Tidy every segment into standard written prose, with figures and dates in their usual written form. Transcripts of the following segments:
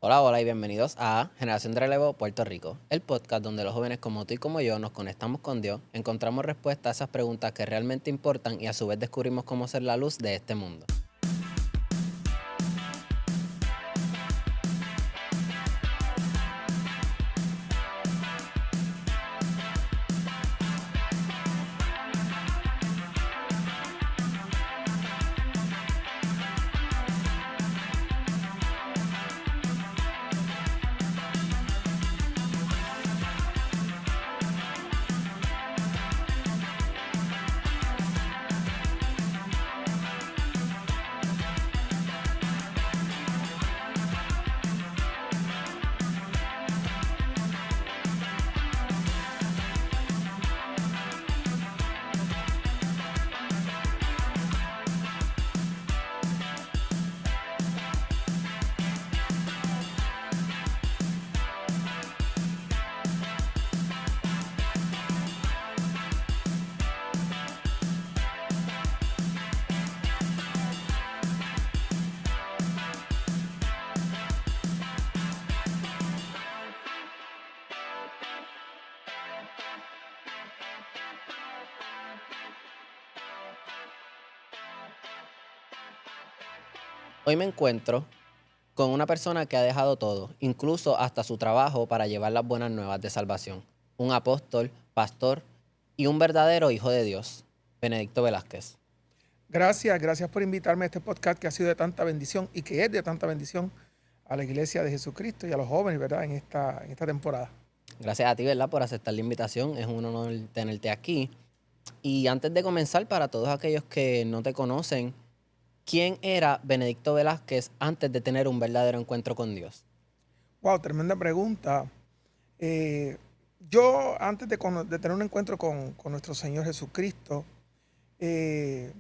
Hola, hola y bienvenidos a Generación de Relevo Puerto Rico, el podcast donde los jóvenes como tú y como yo nos conectamos con Dios, encontramos respuestas a esas preguntas que realmente importan y a su vez descubrimos cómo ser la luz de este mundo. Hoy me encuentro con una persona que ha dejado todo, incluso hasta su trabajo, para llevar las buenas nuevas de salvación. Un apóstol, pastor y un verdadero hijo de Dios, Benedicto Velázquez. Gracias por invitarme a este podcast que ha sido de tanta bendición y que es de tanta bendición a la iglesia de Jesucristo y a los jóvenes, ¿verdad? En esta temporada. Gracias a ti, ¿verdad?, por aceptar la invitación. Es un honor tenerte aquí. Y antes de comenzar, para todos aquellos que no te conocen, ¿quién era Benedicto Velázquez antes de tener un verdadero encuentro con Dios? Wow, tremenda pregunta. Eh, yo, antes de tener un encuentro con nuestro Señor Jesucristo, eh,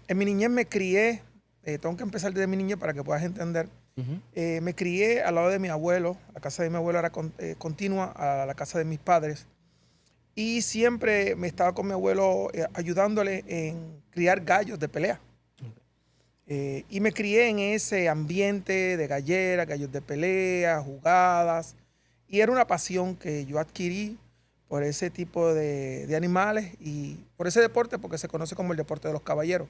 en mi niñez me crié, tengo que empezar desde mi niñez para que puedas entender. Ujú. Me crié al lado de mi abuelo, la casa de mi abuelo era continua a la casa de mis padres. Y siempre me estaba con mi abuelo ayudándole en criar gallos de pelea. Y me crié en ese ambiente de gallera, gallos de pelea, jugadas. Y era una pasión que yo adquirí por ese tipo de animales y por ese deporte, porque se conoce como el deporte de los caballeros.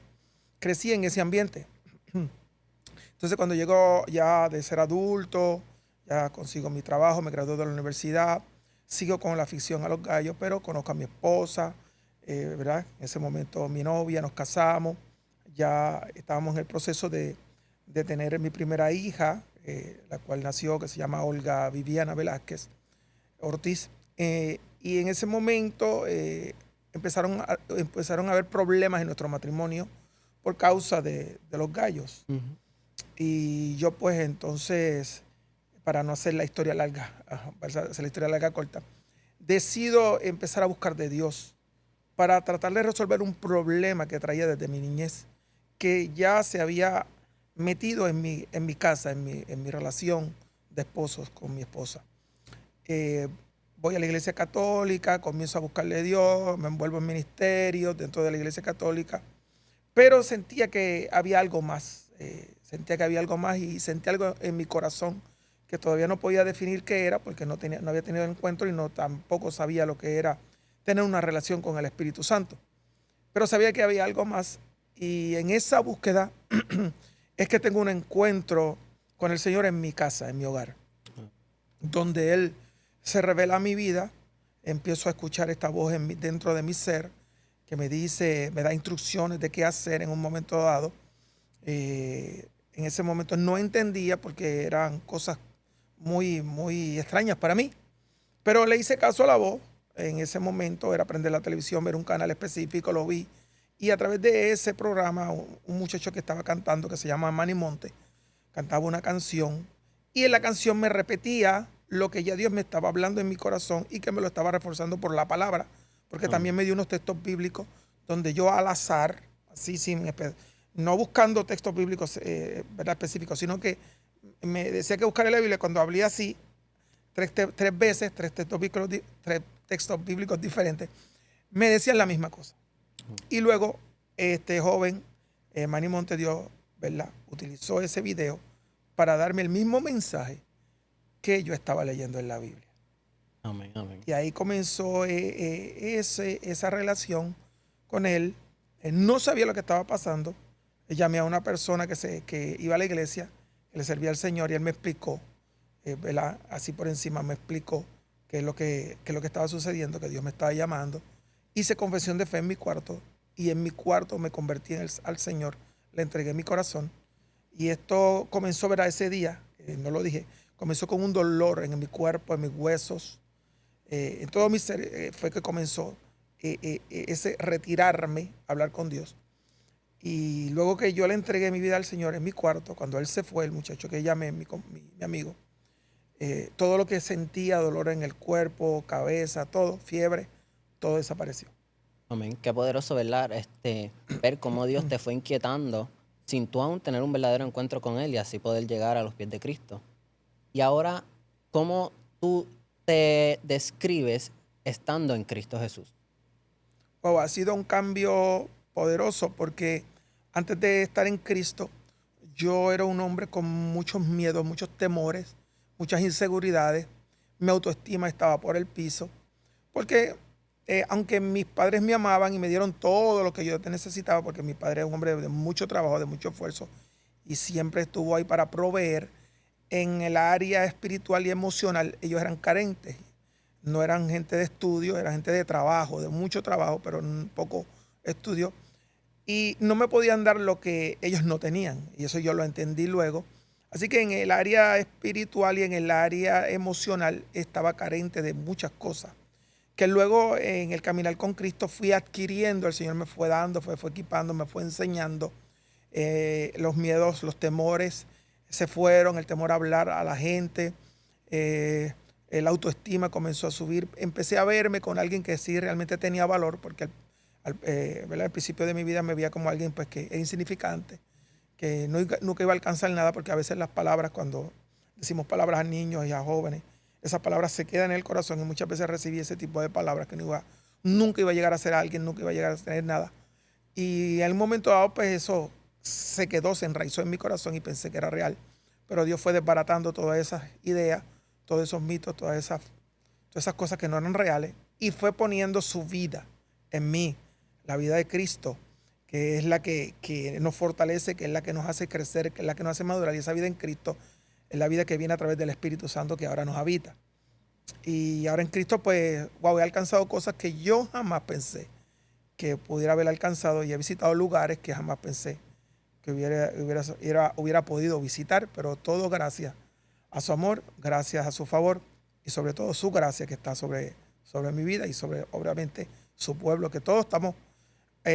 Crecí en ese ambiente. Entonces, cuando llego ya de ser adulto, ya consigo mi trabajo, me gradué de la universidad, sigo con la afición a los gallos, pero conozco a mi esposa, ¿verdad? En ese momento mi novia, nos casamos, ya estábamos en el proceso de tener mi primera hija, la cual nació, que se llama Olga Viviana Velázquez Ortiz. Y en ese momento empezaron a haber problemas en nuestro matrimonio por causa de los gallos. Ujú. Y yo pues entonces, para no hacer la historia larga, para hacer la historia larga corta, decido empezar a buscar de Dios para tratar de resolver un problema que traía desde mi niñez, que ya se había metido en mi casa, en mi relación de esposos con mi esposa. Eh, Voy a la iglesia católica, comienzo a buscarle a Dios, me envuelvo en ministerios dentro de la iglesia católica, pero sentía que había algo más, sentía que había algo más y sentía algo en mi corazón que todavía no podía definir qué era porque no había tenido encuentro y no tampoco sabía lo que era tener una relación con el Espíritu Santo. Pero sabía que había algo más y en esa búsqueda es que tengo un encuentro con el Señor en mi casa, en mi hogar, donde Él se revela a mi vida, empiezo a escuchar esta voz dentro de mi ser que me dice, me da instrucciones de qué hacer en un momento dado. En ese momento no entendía porque eran cosas muy extrañas para mí, pero le hice caso a la voz. En ese momento era prender la televisión, ver un canal específico, lo vi. Y a través de ese programa, un muchacho que estaba cantando, que se llama Manny Monte, cantaba una canción. Y en la canción me repetía lo que ya Dios me estaba hablando en mi corazón y que me lo estaba reforzando por la palabra. Porque también Amén. me dio unos textos bíblicos donde yo al azar, así no buscando textos bíblicos ¿verdad? Específicos, sino que me decía que buscar en la Biblia cuando hablé así, tres veces, tres textos bíblicos diferentes, me decían la misma cosa. Y luego este joven, Manny Monte Dios, ¿verdad? Utilizó ese video para darme el mismo mensaje, que yo estaba leyendo en la Biblia. Amén, amén. Y ahí comenzó esa relación con él. Él no sabía lo que estaba pasando. Llamé a una persona que iba a la iglesia, que le servía al Señor, y él me explicó, ¿verdad? Así por encima me explicó qué es lo que estaba sucediendo, que Dios me estaba llamando. Hice confesión de fe en mi cuarto, y en mi cuarto me convertí al Señor, le entregué mi corazón. Y esto comenzó, ¿verdad? Ese día, no lo dije, comenzó con un dolor en mi cuerpo, en mis huesos, en todo mi ser, fue que comenzó ese retirarme, hablar con Dios. Y luego que yo le entregué mi vida al Señor en mi cuarto, cuando él se fue, el muchacho que llamé, mi amigo, todo lo que sentía, dolor en el cuerpo, cabeza, todo, fiebre, todo desapareció. Amén. Qué poderoso, ¿verdad? Ver cómo Dios te fue inquietando sin tú aún tener un verdadero encuentro con Él y así poder llegar a los pies de Cristo. Y ahora, ¿cómo tú te describes estando en Cristo Jesús? Wow, ha sido un cambio poderoso porque antes de estar en Cristo, yo era un hombre con muchos miedos, muchos temores, muchas inseguridades. Mi autoestima estaba por el piso. Porque aunque mis padres me amaban y me dieron todo lo que yo necesitaba, porque mi padre es un hombre de mucho trabajo, de mucho esfuerzo, y siempre estuvo ahí para proveer, en el área espiritual y emocional ellos eran carentes. No eran gente de estudio, eran gente de trabajo, de mucho trabajo, pero poco estudio. Y no me podían dar lo que ellos no tenían. Y eso yo lo entendí luego. Así que en el área espiritual y en el área emocional estaba carente de muchas cosas que luego en el caminar con Cristo fui adquiriendo, el Señor me fue dando, fue equipando, me fue enseñando. Los miedos, los temores se fueron, el temor a hablar a la gente, la autoestima comenzó a subir. Empecé a verme con alguien que sí realmente tenía valor, porque ¿verdad? Al principio de mi vida me veía como alguien pues, que era insignificante, que nunca iba a alcanzar nada, porque a veces las palabras, cuando decimos palabras a niños y a jóvenes, esas palabras se quedan en el corazón, y muchas veces recibí ese tipo de palabras que nunca iba a llegar a ser alguien, nunca iba a llegar a tener nada. Y en un momento dado, pues eso se quedó, se enraizó en mi corazón y pensé que era real. Pero Dios fue desbaratando todas esas ideas, todos esos mitos, todas esas cosas que no eran reales, y fue poniendo su vida en mí, la vida de Cristo, que es la que nos fortalece, que es la que nos hace crecer, que es la que nos hace madurar. Y esa vida en Cristo es la vida que viene a través del Espíritu Santo que ahora nos habita. Y ahora en Cristo, pues, wow, he alcanzado cosas que yo jamás pensé que pudiera haber alcanzado, y he visitado lugares que jamás pensé que hubiera podido visitar, pero todo gracias a su amor, gracias a su favor y sobre todo su gracia que está sobre mi vida y sobre, obviamente, su pueblo, que todos estamos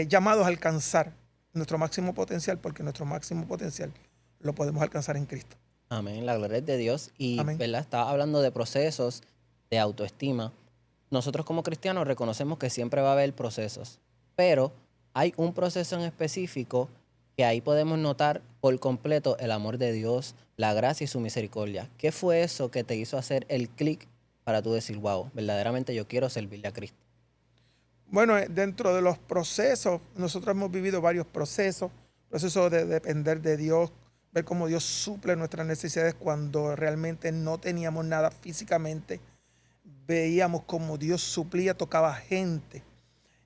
llamados a alcanzar nuestro máximo potencial, porque nuestro máximo potencial lo podemos alcanzar en Cristo. Amén. La gloria es de Dios. Y, Amén. ¿verdad? Estaba hablando de procesos, de autoestima. Nosotros como cristianos reconocemos que siempre va a haber procesos, pero hay un proceso en específico que ahí podemos notar por completo el amor de Dios, la gracia y su misericordia. ¿Qué fue eso que te hizo hacer el clic para tú decir, wow, verdaderamente yo quiero servirle a Cristo? Bueno, dentro de los procesos, nosotros hemos vivido varios procesos de depender de Dios, ver cómo Dios suple nuestras necesidades cuando realmente no teníamos nada físicamente. Veíamos cómo Dios suplía, tocaba gente.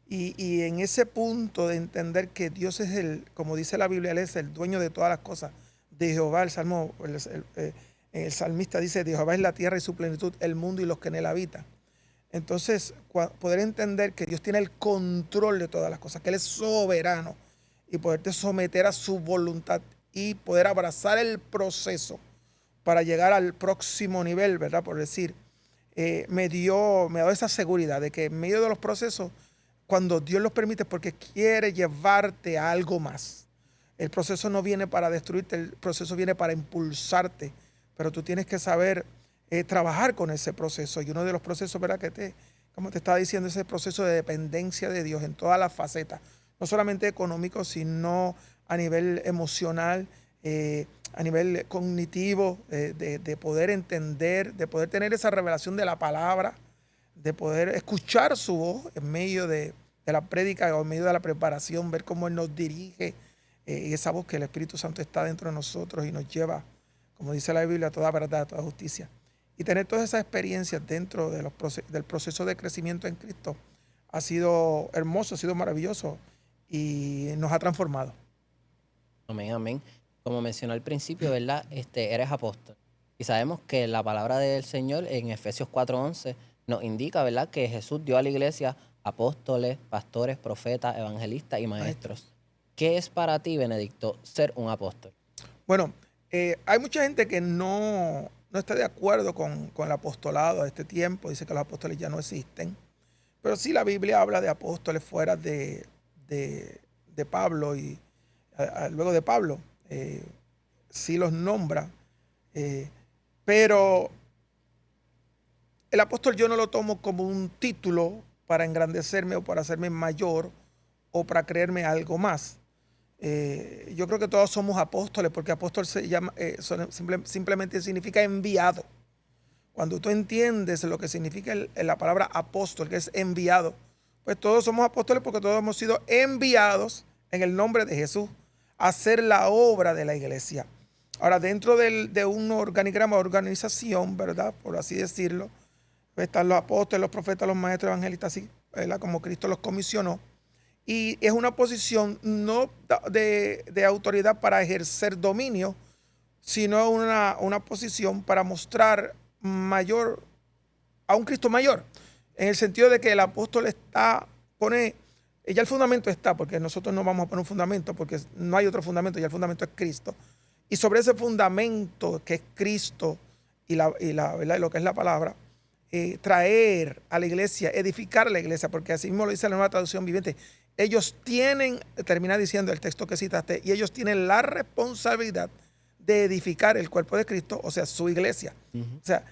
Y en ese punto de entender que Dios es como dice la Biblia, Él es el dueño de todas las cosas. De Jehová, el salmista dice, de Jehová es la tierra y su plenitud, el mundo y los que en él habitan. Entonces, poder entender que Dios tiene el control de todas las cosas, que Él es soberano, y poderte someter a su voluntad y poder abrazar el proceso para llegar al próximo nivel, ¿verdad? Por decir, me ha dado esa seguridad de que en medio de los procesos, cuando Dios los permite, porque quiere llevarte a algo más. El proceso no viene para destruirte, el proceso viene para impulsarte, pero tú tienes que saber trabajar con ese proceso. Y uno de los procesos, ¿verdad? Como te estaba diciendo, ese proceso de dependencia de Dios en todas las facetas, no solamente económico, sino a nivel emocional, a nivel cognitivo, de poder entender, de poder tener esa revelación de la palabra, de poder escuchar su voz en medio de la prédica o en medio de la preparación, ver cómo Él nos dirige, y esa voz que el Espíritu Santo está dentro de nosotros y nos lleva, como dice la Biblia, a toda verdad, a toda justicia. Y tener todas esas experiencias dentro de del proceso de crecimiento en Cristo ha sido hermoso, ha sido maravilloso y nos ha transformado. Amén, amén. Como mencioné al principio, ¿verdad? Eres apóstol. Y sabemos que la palabra del Señor en Efesios 4:11 nos indica, ¿verdad? Que Jesús dio a la iglesia apóstoles, pastores, profetas, evangelistas y Maestro. maestros. ¿Qué es para ti, Benedicto, ser un apóstol? Bueno, hay mucha gente que no está de acuerdo con el apostolado de este tiempo, dice que los apóstoles ya no existen, pero sí la Biblia habla de apóstoles fuera de, de Pablo y luego de Pablo, sí los nombra, eh, pero el apóstol yo no lo tomo como un título para engrandecerme o para hacerme mayor o para creerme algo más. Yo creo que todos somos apóstoles porque apóstol se llama, simplemente significa enviado. Cuando tú entiendes lo que significa la palabra apóstol, que es enviado, pues todos somos apóstoles porque todos hemos sido enviados en el nombre de Jesús a hacer la obra de la iglesia. Ahora, dentro de un organigrama, organización, ¿verdad? Por así decirlo, están los apóstoles, los profetas, los maestros evangelistas, así, ¿verdad? Como Cristo los comisionó. Y es una posición no de autoridad para ejercer dominio, sino una posición para mostrar mayor a un Cristo mayor, en el sentido de que el apóstol pone, ya el fundamento está, porque nosotros no vamos a poner un fundamento, porque no hay otro fundamento, ya el fundamento es Cristo. Y sobre ese fundamento que es Cristo ¿verdad? Lo que es la palabra, traer a la iglesia, edificar a la iglesia, porque así mismo lo dice la nueva traducción viviente. Ellos tienen, termina diciendo el texto que citaste, y ellos tienen la responsabilidad de edificar el cuerpo de Cristo, o sea, su iglesia. Ujú. O sea,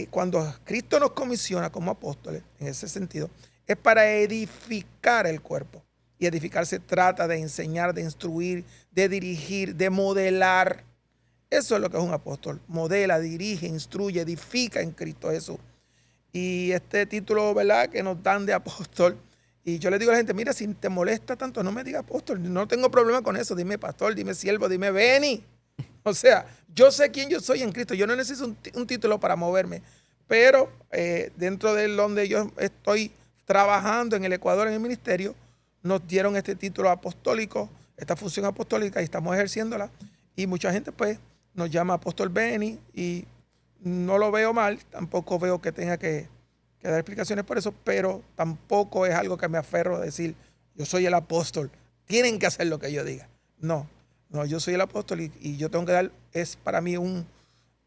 cuando Cristo nos comisiona como apóstoles, en ese sentido, es para edificar el cuerpo. Y edificar se trata de enseñar, de instruir, de dirigir, de modelar. Eso es lo que es un apóstol. Modela, dirige, instruye, edifica en Cristo Jesús. Y este título, ¿verdad?, que nos dan de apóstol. Y yo le digo a la gente, mira, si te molesta tanto, no me diga apóstol. No tengo problema con eso. Dime pastor, dime siervo, dime Beni. O sea, yo sé quién yo soy en Cristo. Yo no necesito un título para moverme. Pero dentro de donde yo estoy trabajando en el Ecuador, en el ministerio, nos dieron este título apostólico, esta función apostólica, y estamos ejerciéndola. Y mucha gente, pues, nos llama apóstol Beni y no lo veo mal. Tampoco veo que tenga que dar explicaciones por eso, pero tampoco es algo que me aferro a decir, yo soy el apóstol. Tienen que hacer lo que yo diga. No, no, yo soy el apóstol y yo tengo que dar, es para mí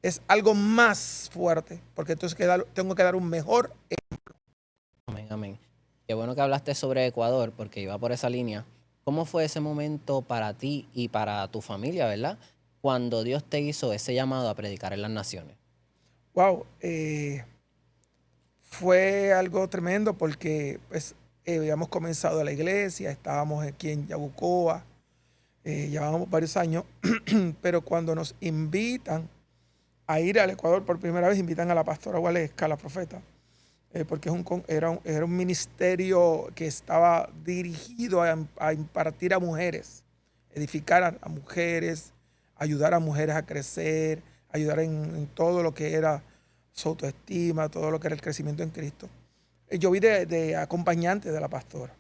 es algo más fuerte, porque entonces tengo que dar un mejor. Amén, amén. Qué bueno que hablaste sobre Ecuador, porque iba por esa línea. ¿Cómo fue ese momento para ti y para tu familia, verdad? Cuando Dios te hizo ese llamado a predicar en las naciones. Wow, fue algo tremendo porque pues, habíamos comenzado la iglesia, estábamos aquí en Yabucoa, llevábamos varios años, pero cuando nos invitan a ir al Ecuador por primera vez, invitan a la pastora Gualesca, la profeta, porque era un ministerio que estaba dirigido a impartir a mujeres, edificar a mujeres, ayudar a mujeres a crecer, ayudar en todo lo que era su autoestima, todo lo que era el crecimiento en Cristo. Yo vi de acompañante de la pastora,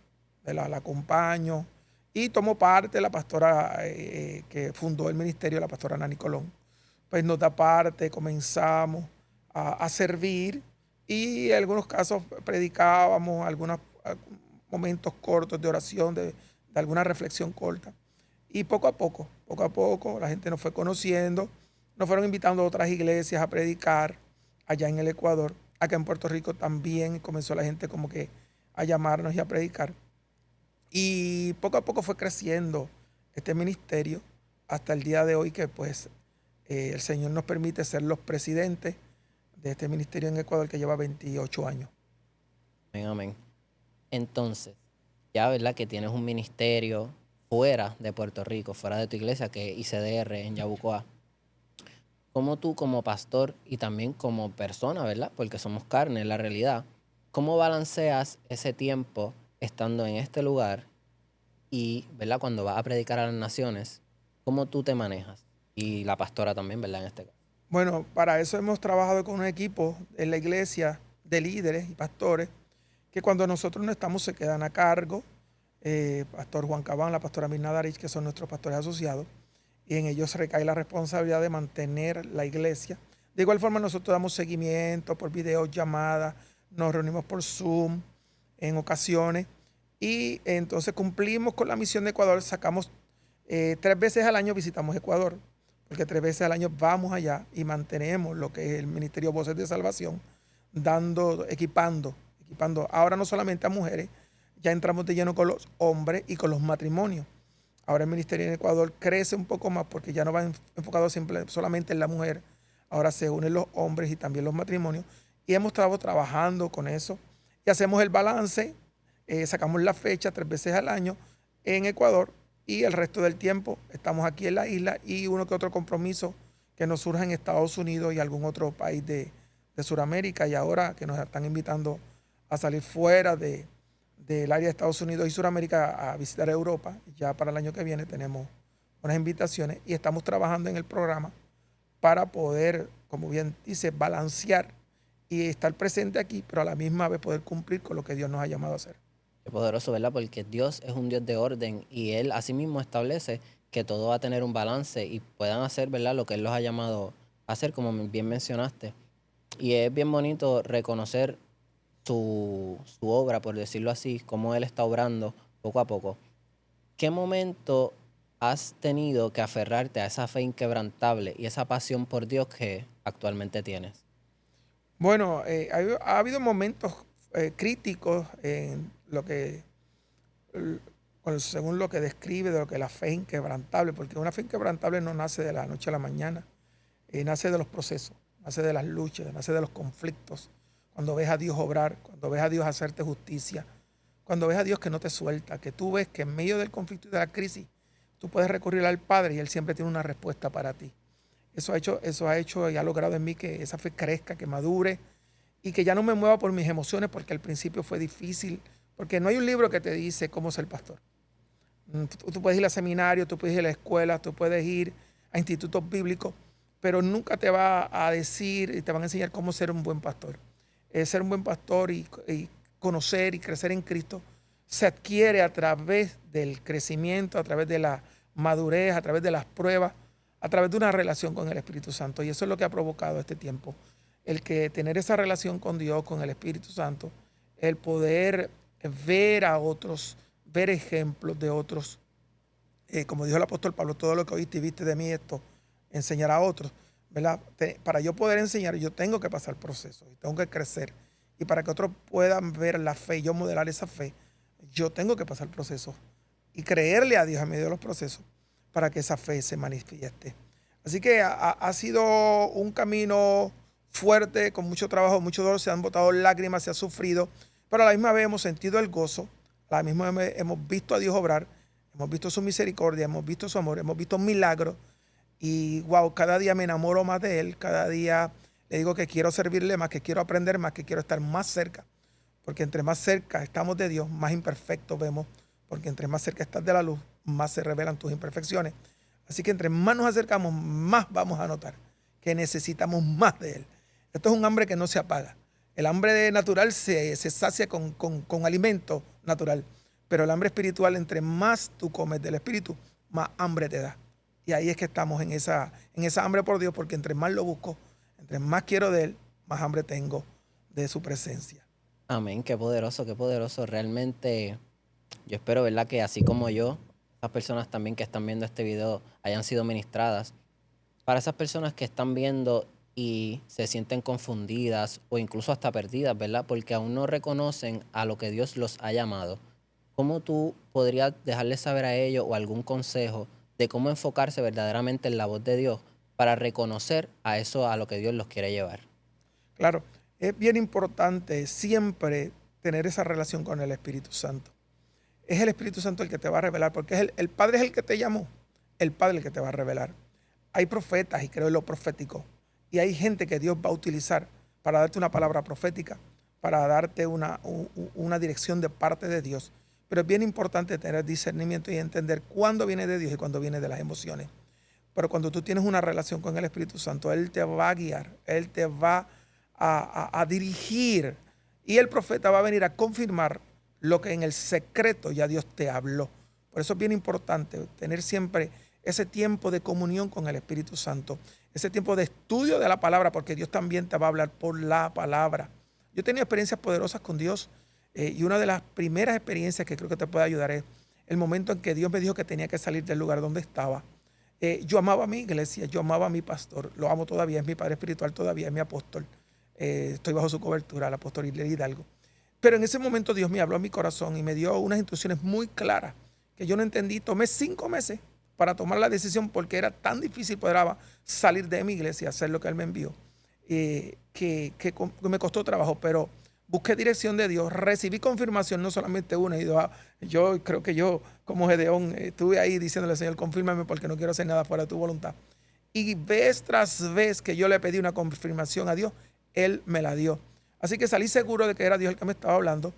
la acompaño y tomo parte la pastora que fundó el ministerio, la pastora Nani Colón. Pues nos da parte, comenzamos a servir y en algunos casos predicábamos algunos momentos cortos de oración, de alguna reflexión corta. Y poco a poco, la gente nos fue conociendo, nos fueron invitando a otras iglesias a predicar allá en el Ecuador. Acá en Puerto Rico también comenzó la gente como que a llamarnos y a predicar. Y poco a poco fue creciendo este ministerio hasta el día de hoy que pues el Señor nos permite ser los presidentes de este ministerio en Ecuador que lleva 28 años. Amén, amén. Entonces, ya, ¿verdad? Que tienes un ministerio fuera de Puerto Rico, fuera de tu iglesia, que es ICDR en Yabucoa. ¿Cómo tú como pastor y también como persona, ¿verdad? Porque somos carne, en la realidad. ¿Cómo balanceas ese tiempo estando en este lugar y, ¿verdad? Cuando vas a predicar a las naciones, ¿cómo tú te manejas? Y la pastora también, ¿verdad? En este caso. Bueno, para eso hemos trabajado con un equipo en la iglesia de líderes y pastores que cuando nosotros no estamos se quedan a cargo. Pastor Juan Cabán, la pastora Mirna Darich, que son nuestros pastores asociados, y en ellos recae la responsabilidad de mantener la iglesia. De igual forma, nosotros damos seguimiento por videollamadas, nos reunimos por Zoom en ocasiones, y entonces cumplimos con la misión de Ecuador. Sacamos 3 veces al año, visitamos Ecuador, porque 3 veces al año vamos allá y mantenemos lo que es el Ministerio Voces de Salvación, equipando ahora no solamente a mujeres, ya entramos de lleno con los hombres y con los matrimonios. Ahora el ministerio en Ecuador crece un poco más porque ya no va enfocado solamente en la mujer. Ahora se unen los hombres y también los matrimonios. Y hemos estado trabajando con eso. Y hacemos el balance, sacamos la fecha 3 veces al año en Ecuador y el resto del tiempo estamos aquí en la isla y uno que otro compromiso que nos surja en Estados Unidos y algún otro país de Sudamérica. Y ahora que nos están invitando a salir fuera del área de Estados Unidos y Sudamérica a visitar Europa. Ya para el año que viene tenemos unas invitaciones y estamos trabajando en el programa para poder, como bien dice, balancear y estar presente aquí, pero a la misma vez poder cumplir con lo que Dios nos ha llamado a hacer. Qué poderoso, ¿verdad? Porque Dios es un Dios de orden y Él asimismo establece que todo va a tener un balance y puedan hacer, ¿verdad? Lo que Él los ha llamado a hacer, como bien mencionaste. Y es bien bonito reconocer su obra, por decirlo así, cómo Él está obrando poco a poco. ¿Qué momento has tenido que aferrarte a esa fe inquebrantable y esa pasión por Dios que actualmente tienes? Bueno, ha habido momentos críticos en lo que, según lo que describe de lo que la fe inquebrantable, porque una fe inquebrantable no nace de la noche a la mañana, nace de los procesos, nace de las luchas, nace de los conflictos. Cuando ves a Dios obrar, cuando ves a Dios hacerte justicia, cuando ves a Dios que no te suelta, que tú ves que en medio del conflicto y de la crisis, tú puedes recurrir al Padre y Él siempre tiene una respuesta para ti. Eso ha hecho y ha logrado en mí que esa fe crezca, que madure y que ya no me mueva por mis emociones, porque al principio fue difícil, porque no hay un libro que te dice cómo ser pastor. Tú puedes ir a seminarios, tú puedes ir a la escuela, tú puedes ir a institutos bíblicos, pero nunca te va a decir y te van a enseñar cómo ser un buen pastor. Ser un buen pastor y conocer y crecer en Cristo se adquiere a través del crecimiento, a través de la madurez, a través de las pruebas, a través de una relación con el Espíritu Santo. Y eso es lo que ha provocado este tiempo. El que tener esa relación con Dios, con el Espíritu Santo, el poder ver a otros, ver ejemplos de otros. Como dijo el apóstol Pablo, todo lo que oíste y viste de mí, esto, enseñar a otros, ¿verdad? Para yo poder enseñar, yo tengo que pasar procesos, tengo que crecer. Y para que otros puedan ver la fe y yo modelar esa fe, yo tengo que pasar procesos y creerle a Dios en medio de los procesos para que esa fe se manifieste. Así que ha sido un camino fuerte, con mucho trabajo, mucho dolor, se han botado lágrimas, se ha sufrido, pero a la misma vez hemos sentido el gozo, a la misma vez hemos visto a Dios obrar, hemos visto su misericordia, hemos visto su amor, hemos visto milagros y wow, cada día me enamoro más de Él, cada día le digo que quiero servirle más, que quiero aprender más, que quiero estar más cerca, porque entre más cerca estamos de Dios, más imperfectos vemos, porque entre más cerca estás de la luz, más se revelan tus imperfecciones. Así que entre más nos acercamos, más vamos a notar que necesitamos más de Él. Esto es un hambre que no se apaga. El hambre natural se sacia con alimento natural, pero el hambre espiritual, entre más tú comes del Espíritu, más hambre te da. Y ahí es que estamos en esa hambre por Dios, porque entre más lo busco, entre más quiero de Él, más hambre tengo de su presencia. Amén, qué poderoso, qué poderoso. Realmente yo espero, ¿verdad? Que así como yo, las personas también que están viendo este video hayan sido ministradas. Para esas personas que están viendo y se sienten confundidas o incluso hasta perdidas, ¿verdad? Porque aún no reconocen a lo que Dios los ha llamado. ¿Cómo tú podrías dejarles saber a ellos o algún consejo de cómo enfocarse verdaderamente en la voz de Dios para reconocer a eso a lo que Dios los quiere llevar? Claro, es bien importante siempre tener esa relación con el Espíritu Santo. Es el Espíritu Santo el que te va a revelar, porque el Padre es el que te llamó, el Padre es el que te va a revelar. Hay profetas, y creo en lo profético, y hay gente que Dios va a utilizar para darte una palabra profética, para darte una dirección de parte de Dios. Pero es bien importante tener discernimiento y entender cuándo viene de Dios y cuándo viene de las emociones. pero cuando tú tienes una relación con el Espíritu Santo, Él te va a guiar, Él te va a dirigir y el profeta va a venir a confirmar lo que en el secreto ya Dios te habló. Por eso es bien importante tener siempre ese tiempo de comunión con el Espíritu Santo, ese tiempo de estudio de la palabra, porque Dios también te va a hablar por la palabra. Yo he tenido experiencias poderosas con Dios y una de las primeras experiencias que creo que te puede ayudar es el momento en que Dios me dijo que tenía que salir del lugar donde estaba. Yo amaba a mi iglesia, yo amaba a mi pastor, lo amo todavía, es mi padre espiritual todavía, es mi apóstol. Estoy bajo su cobertura, el apóstol Hidalgo. Pero en ese momento Dios me habló a mi corazón y me dio unas instrucciones muy claras que yo no entendí. Tomé 5 meses para tomar la decisión porque era tan difícil poder salir de mi iglesia y hacer lo que Él me envió, que me costó trabajo, pero busqué dirección de Dios, recibí confirmación, no solamente una y dos. Yo creo que yo, como Gedeón, estuve ahí diciéndole, Señor, confírmame porque no quiero hacer nada fuera de tu voluntad. Y vez tras vez que yo le pedí una confirmación a Dios, Él me la dio. Así que salí seguro de que era Dios el que me estaba hablando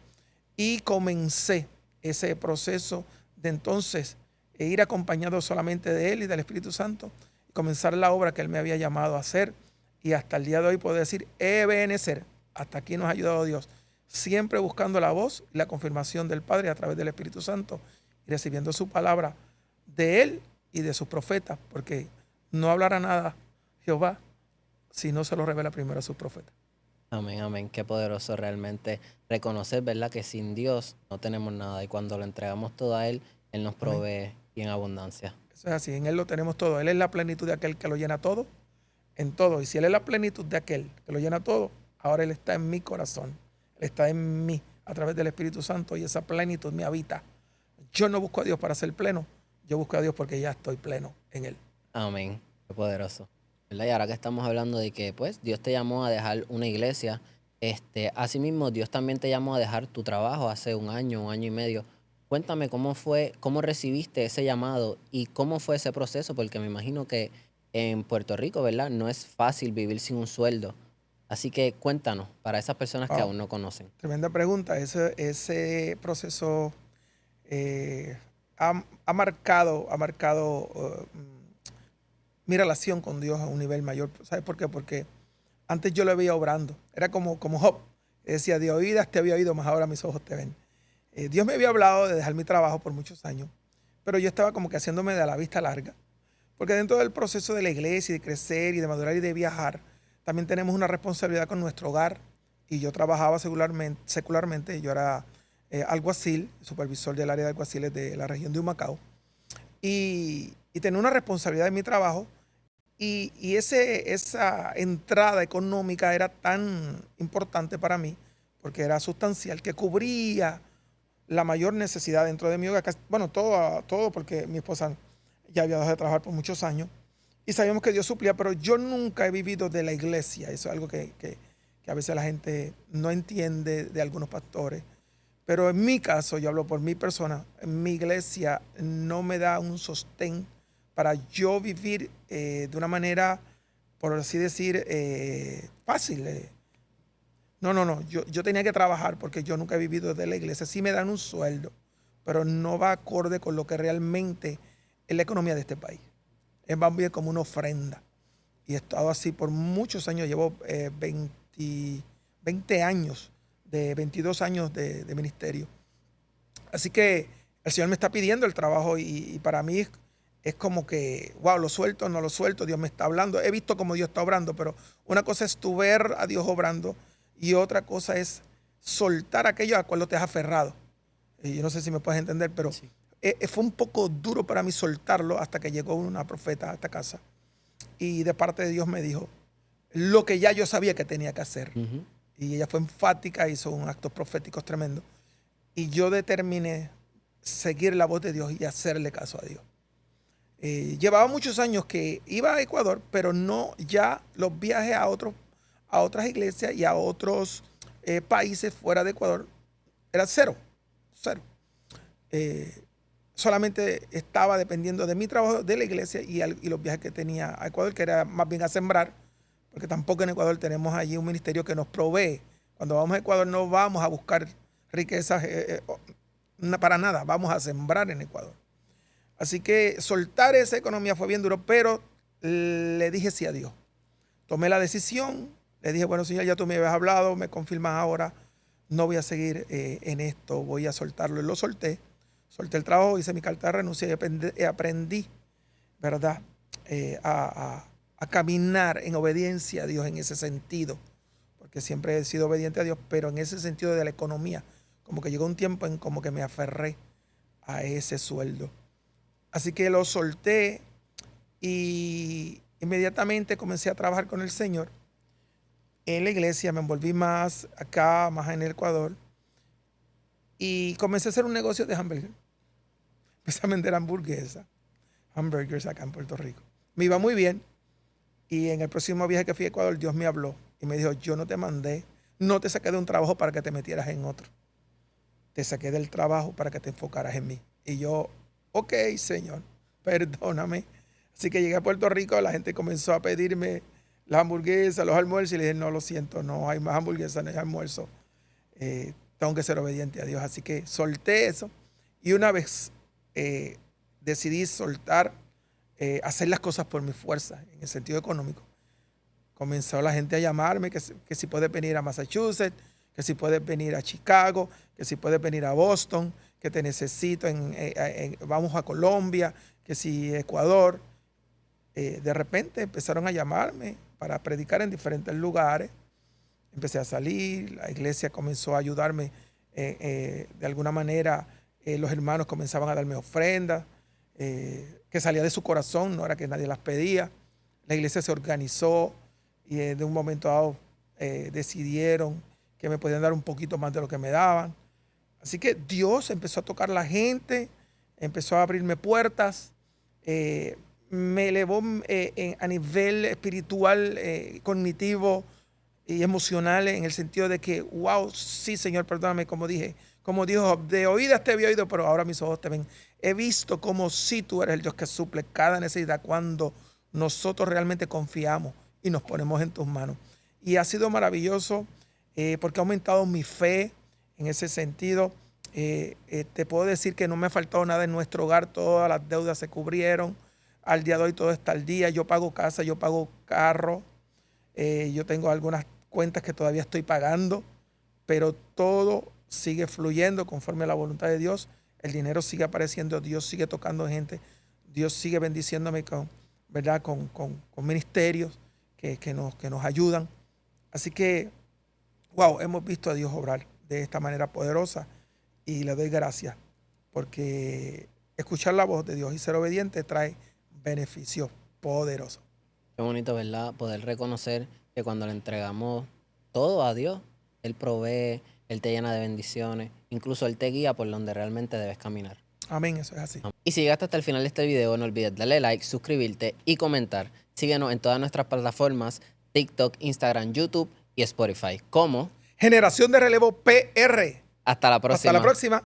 y comencé ese proceso de entonces ir acompañado solamente de Él y del Espíritu Santo y comenzar la obra que Él me había llamado a hacer. Y hasta el día de hoy puedo decir, Ebenezer, hasta aquí nos ha ayudado Dios, siempre buscando la voz y la confirmación del Padre a través del Espíritu Santo y recibiendo su palabra de Él y de sus profetas, porque no hablará nada Jehová si no se lo revela primero a sus profetas. Amén, amén. Qué poderoso realmente reconocer, ¿verdad? Que sin Dios no tenemos nada y cuando lo entregamos todo a Él, Él nos Amén. provee y en abundancia. Eso es así, en Él lo tenemos todo. Él es la plenitud de aquel que lo llena todo, en todo. Y si Él es la plenitud de aquel que lo llena todo, ahora Él está en mi corazón. Él está en mí a través del Espíritu Santo y esa plenitud me habita. Yo no busco a Dios para ser pleno, yo busco a Dios porque ya estoy pleno en Él. Amén. Qué poderoso. ¿Verdad? Y ahora que estamos hablando de que pues Dios te llamó a dejar una iglesia, asimismo Dios también te llamó a dejar tu trabajo hace un año y medio. Cuéntame cómo fue, cómo recibiste ese llamado y cómo fue ese proceso, porque me imagino que en Puerto Rico, ¿verdad? No es fácil vivir sin un sueldo. Así que cuéntanos, para esas personas que Wow, aún no conocen. tremenda pregunta. Ese proceso eh, ha marcado mi relación con Dios a un nivel mayor. ¿Sabes por qué? Porque antes yo lo veía obrando. Era como Job. Decía, de oídas te había oído, más ahora mis ojos te ven. Dios me había hablado de dejar mi trabajo por muchos años, pero yo estaba como que haciéndome de la vista larga. Porque dentro del proceso de la iglesia, y de crecer y de madurar y de viajar, también tenemos una responsabilidad con nuestro hogar. Y yo trabajaba secularmente. Yo era alguacil, supervisor del área de alguaciles de la región de Humacao. Y tenía una responsabilidad en mi trabajo. Y esa entrada económica era tan importante para mí, porque era sustancial, que cubría la mayor necesidad dentro de mi hogar. Bueno, todo porque mi esposa ya había dejado de trabajar por muchos años y sabíamos que Dios suplía, pero yo nunca he vivido de la iglesia. Eso es algo que a veces la gente no entiende de algunos pastores. Pero en mi caso, yo hablo por mi persona, mi iglesia no me da un sostén para yo vivir de una manera, por así decir, fácil. No. Yo tenía que trabajar porque yo nunca he vivido de la iglesia. Sí me dan un sueldo, pero no va acorde con lo que realmente es la economía de este país. Es más bien como una ofrenda. Y he estado así por muchos años. Llevo 20 años, 22 años de ministerio. Así que el Señor me está pidiendo el trabajo y para mí es como que, wow, lo suelto, no lo suelto, Dios me está hablando. He visto cómo Dios está obrando, pero una cosa es tú ver a Dios obrando y otra cosa es soltar aquello a cual te has aferrado. Y yo no sé si me puedes entender, pero Sí. fue un poco duro para mí soltarlo hasta que llegó una profeta a esta casa y de parte de Dios me dijo lo que ya yo sabía que tenía que hacer. Ujú. Y ella fue enfática, hizo un actos proféticos tremendo. Y yo determiné seguir la voz de Dios y hacerle caso a Dios. Llevaba muchos años que iba a Ecuador, pero no ya los viajes a otras iglesias y a otros países fuera de Ecuador era cero. Eh, Solamente estaba dependiendo de mi trabajo de la iglesia y los viajes que tenía a Ecuador, que era más bien a sembrar, porque tampoco en Ecuador tenemos allí un ministerio que nos provee. Cuando vamos a Ecuador no vamos a buscar riquezas para nada, vamos a sembrar en Ecuador. Así que soltar esa economía fue bien duro, pero le dije sí a Dios. Tomé la decisión, le dije, bueno, Señor, ya tú me habías hablado, me confirmas ahora, no voy a seguir en esto, voy a soltarlo. Y lo solté, solté el trabajo, hice mi carta de renuncia y aprendí, ¿verdad? A caminar en obediencia a Dios en ese sentido, porque siempre he sido obediente a Dios, pero en ese sentido de la economía, como que llegó un tiempo en como que me aferré a ese sueldo. Así que lo solté y inmediatamente comencé a trabajar con el Señor en la iglesia, me envolví más acá, más en el Ecuador, y comencé a hacer un negocio de hamburguesas. Empecé a vender hamburgers acá en Puerto Rico. Me iba muy bien y en el próximo viaje que fui a Ecuador, Dios me habló y me dijo, yo no te mandé, no te saqué de un trabajo para que te metieras en otro. Te saqué del trabajo para que te enfocaras en mí. Y yo, ok, Señor, perdóname. Así que llegué a Puerto Rico, la gente comenzó a pedirme las hamburguesas, los almuerzos, y le dije, no, lo siento, no hay más hamburguesas, no hay almuerzo. Tengo que ser obediente a Dios. Así que solté eso. Y una vez decidí soltar, hacer las cosas por mi fuerza, en el sentido económico, comenzó la gente a llamarme que si puedes venir a Massachusetts, que si puedes venir a Chicago, que si puedes venir a Boston, que te necesito, vamos a Colombia, que si Ecuador. De repente empezaron a llamarme para predicar en diferentes lugares. Empecé a salir, la iglesia comenzó a ayudarme de alguna manera. Los hermanos comenzaban a darme ofrendas que salía de su corazón, no era que nadie las pedía. La iglesia se organizó y de un momento dado decidieron que me podían dar un poquito más de lo que me daban. Así que Dios empezó a tocar la gente, empezó a abrirme puertas, me elevó a nivel espiritual, cognitivo y emocional, en el sentido de que, wow, sí, Señor, perdóname, como dije, como dijo, de oídas te había oído, pero ahora mis ojos te ven. He visto como sí tú eres el Dios que suple cada necesidad cuando nosotros realmente confiamos y nos ponemos en tus manos. Y ha sido maravilloso porque ha aumentado mi fe en ese sentido. Te puedo decir que no me ha faltado nada en nuestro hogar, todas las deudas se cubrieron. Al día de hoy todo está al día, yo pago casa, yo pago carro, yo tengo algunas cuentas que todavía estoy pagando, pero todo sigue fluyendo conforme a la voluntad de Dios. El dinero sigue apareciendo, Dios sigue tocando gente, Dios sigue bendiciéndome ¿verdad? Con ministerios que nos ayudan. Así que, wow, hemos visto a Dios obrar de esta manera poderosa y le doy gracias porque escuchar la voz de Dios y ser obediente trae beneficios poderosos. Qué bonito, ¿verdad? Poder reconocer que cuando le entregamos todo a Dios, Él provee, Él te llena de bendiciones, incluso Él te guía por donde realmente debes caminar. Amén, eso es así. Y si llegaste hasta el final de este video, no olvides darle like, suscribirte y comentar. Síguenos en todas nuestras plataformas, TikTok, Instagram, YouTube y Spotify. Como Generación de Relevo PR. hasta la próxima. Hasta la próxima.